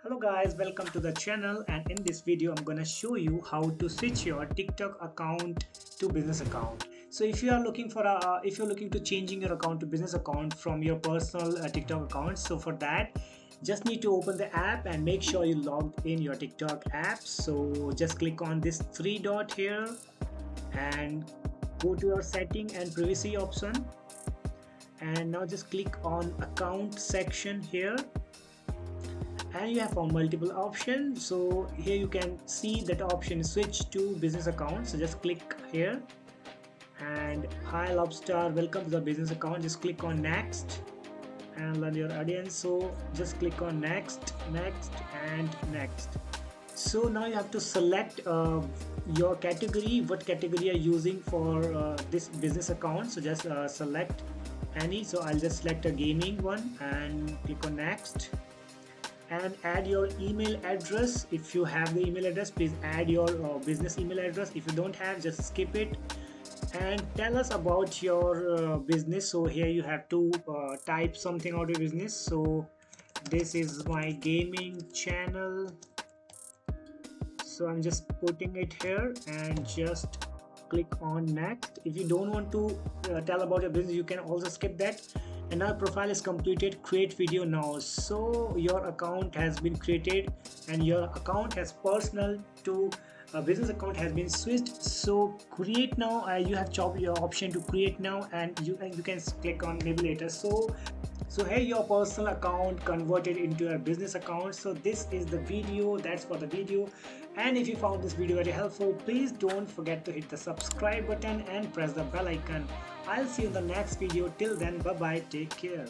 Hello guys, welcome to the channel, and in this video I'm gonna show you how to switch your TikTok account to business account. So if you are looking for if you're looking to changing your account to business account from your personal TikTok account, so for that just need to open the app and make sure you logged in your TikTok app. So just click on this three dot here and go to your setting and privacy option, and now just click on account section here, and you have found multiple options. So here you can see that option switch to business account, so just click here. And hi lobster, welcome to the business account, just click on next and learn your audience. So just click on next, next and next. So now you have to select your category, what category you are using for this business account. So just select any. So I'll just select a gaming one and click on next, and add your email address. If you have the email address, please add your business email address. If you don't have, just skip it, and tell us about your business. So here you have to type something out of your business. So this is my gaming channel, so I'm just putting it here and just click on next. If you don't want to tell about your business, you can also skip that. And now profile is completed, create video now. So your account has been created and your account has personal to business account has been switched. So create now, you have your option to create now, and you can click on maybe later. So here your personal account converted into your business account. So this is the video, that's for the video. And if you found this video very helpful, please don't forget to hit the subscribe button and press the bell icon. I'll see you in the next video. Till then, bye bye, take care.